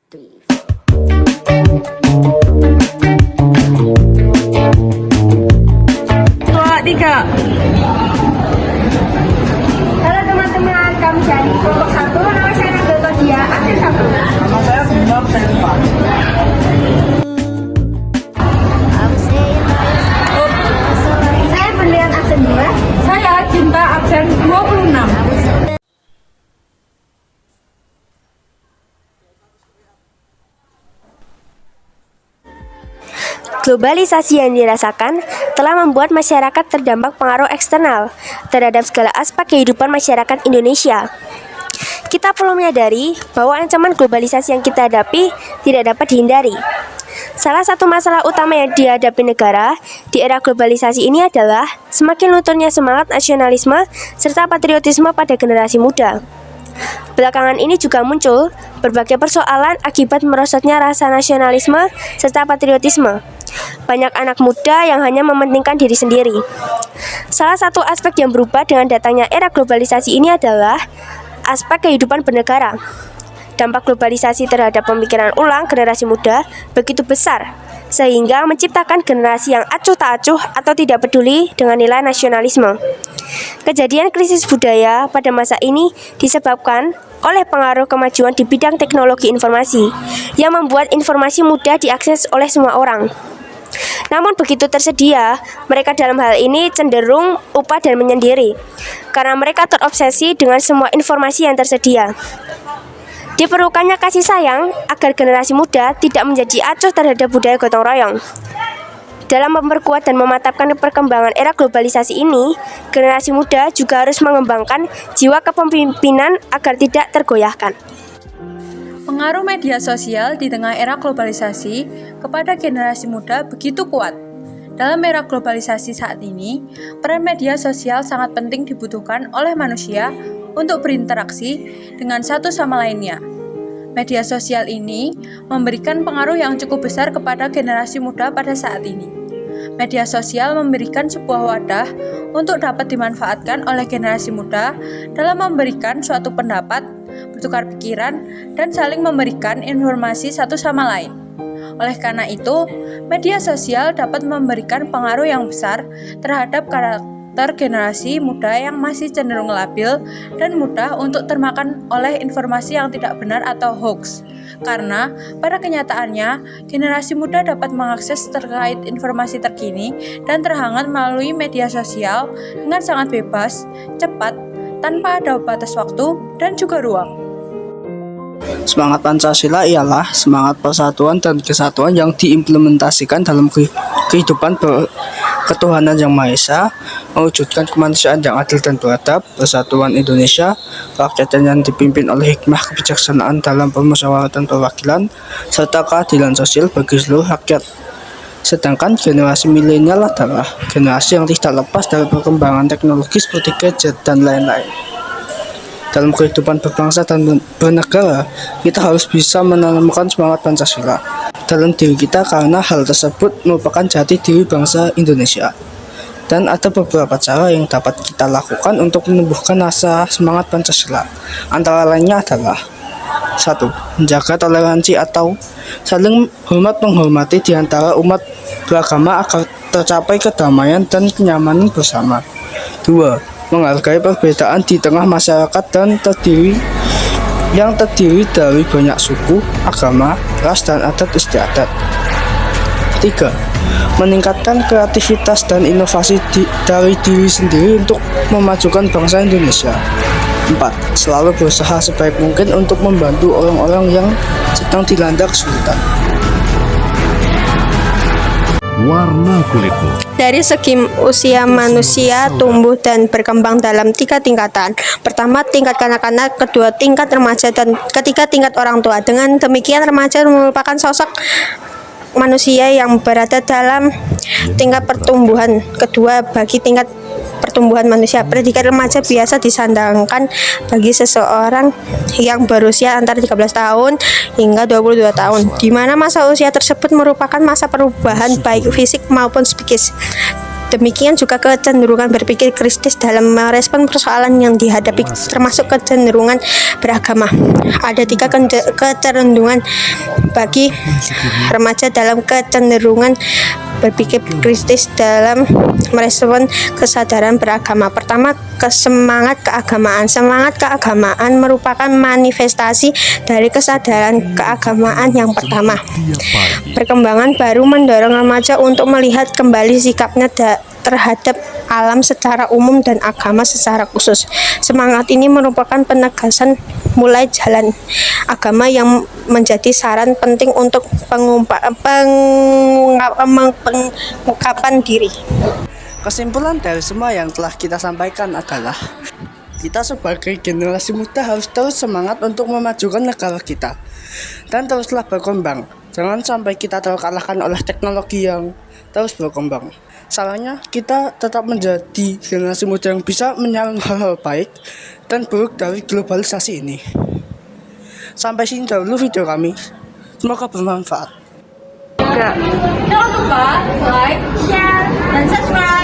three, Dua, tiga. Halo teman-teman, kami dari kelompok 1. Nama saya Nabil Dia, absen 1. Nama saya Bima, absen 4. Saya Berlian, absen 2. Saya Cinta, absen 26. Globalisasi yang dirasakan telah membuat masyarakat terdampak pengaruh eksternal terhadap segala aspek kehidupan masyarakat Indonesia. Kita perlu menyadari bahwa ancaman globalisasi yang kita hadapi tidak dapat dihindari. Salah satu masalah utama yang dihadapi negara di era globalisasi ini adalah semakin lunturnya semangat nasionalisme serta patriotisme pada generasi muda. Belakangan ini juga muncul berbagai persoalan akibat merosotnya rasa nasionalisme serta patriotisme. Banyak anak muda yang hanya mementingkan diri sendiri. Salah satu aspek yang berubah dengan datangnya era globalisasi ini adalah aspek kehidupan bernegara. Dampak globalisasi terhadap pemikiran ulang generasi muda begitu besar, sehingga menciptakan generasi yang acuh tak acuh atau tidak peduli dengan nilai nasionalisme. Kejadian krisis budaya pada masa ini disebabkan oleh pengaruh kemajuan di bidang teknologi informasi yang membuat informasi mudah diakses oleh semua orang. Namun begitu tersedia, mereka dalam hal ini cenderung lupa dan menyendiri karena mereka terobsesi dengan semua informasi yang tersedia. Diperlukannya kasih sayang agar generasi muda tidak menjadi acuh terhadap budaya gotong royong. Dalam memperkuat dan memantapkan perkembangan era globalisasi ini, generasi muda juga harus mengembangkan jiwa kepemimpinan agar tidak tergoyahkan. Pengaruh media sosial di tengah era globalisasi kepada generasi muda begitu kuat. Dalam era globalisasi saat ini, peran media sosial sangat penting dibutuhkan oleh manusia untuk berinteraksi dengan satu sama lainnya. Media sosial ini memberikan pengaruh yang cukup besar kepada generasi muda pada saat ini. Media sosial memberikan sebuah wadah untuk dapat dimanfaatkan oleh generasi muda dalam memberikan suatu pendapat, bertukar pikiran, dan saling memberikan informasi satu sama lain. Oleh karena itu, media sosial dapat memberikan pengaruh yang besar terhadap karakter generasi muda yang masih cenderung labil dan mudah untuk termakan oleh informasi yang tidak benar atau hoax. Karena pada kenyataannya, generasi muda dapat mengakses terkait informasi terkini dan terhangat melalui media sosial dengan sangat bebas, cepat, tanpa ada batas waktu dan juga ruang. Semangat Pancasila ialah semangat persatuan dan kesatuan yang diimplementasikan dalam kehidupan ketuhanan yang Maha Esa, mewujudkan kemanusiaan yang adil dan beradab, persatuan Indonesia, kerakyatan yang dipimpin oleh hikmah kebijaksanaan dalam permusyawaratan perwakilan, serta keadilan sosial bagi seluruh rakyat. Sedangkan generasi milenial adalah generasi yang tidak lepas dari perkembangan teknologi seperti gadget dan lain-lain. Dalam kehidupan berbangsa dan bernegara, kita harus bisa menanamkan semangat Pancasila dalam diri kita karena hal tersebut merupakan jati diri bangsa Indonesia. Dan ada beberapa cara yang dapat kita lakukan untuk menumbuhkan rasa semangat Pancasila. Antara lainnya adalah 1. Menjaga toleransi atau saling menghormati di antara umat beragama agar tercapai kedamaian dan kenyamanan bersama. 2. Menghargai perbedaan di tengah masyarakat dan terdiri dari banyak suku, agama, ras, dan adat istiadat. 3. Meningkatkan kreativitas dan inovasi dari diri sendiri untuk memajukan bangsa Indonesia. 4. Selalu berusaha sebaik mungkin untuk membantu orang-orang yang sedang dilanda kesulitan. Warna kulitmu. Dari segi usia manusia tumbuh dan berkembang dalam 3 tingkatan. Pertama, tingkat kanak-kanak, kedua, tingkat remaja, dan ketiga, tingkat orang tua. Dengan demikian, remaja merupakan sosok manusia yang berada dalam tingkat pertumbuhan kedua bagi tingkat pertumbuhan manusia. Predikat remaja biasa disandangkan bagi seseorang yang berusia antara 13 tahun hingga 22 tahun, di mana masa usia tersebut merupakan masa perubahan baik fisik maupun psikis. Demikian juga kecenderungan berpikir kritis dalam merespon persoalan yang dihadapi, termasuk kecenderungan beragama. Ada 3 kecenderungan bagi remaja dalam kecenderungan berpikir kritis dalam merespon kesadaran beragama. Pertama, semangat keagamaan. Semangat keagamaan merupakan manifestasi dari kesadaran keagamaan yang pertama. Perkembangan baru mendorong remaja untuk melihat kembali sikapnya terhadap alam secara umum dan agama secara khusus. Semangat ini merupakan penegasan mulai jalan agama yang menjadi saran penting untuk pengungkapan diri. Kesimpulan dari semua yang telah kita sampaikan adalah kita sebagai generasi muda harus terus semangat untuk memajukan negara kita dan teruslah berkembang. Jangan sampai kita terkalahkan oleh teknologi yang terus berkembang. Salahnya kita tetap menjadi generasi muda yang bisa menyalurkan hal-hal baik dan buruk dari globalisasi ini. Sampai sini dahulu video kami. Semoga bermanfaat. Jangan lupa like, share, dan subscribe.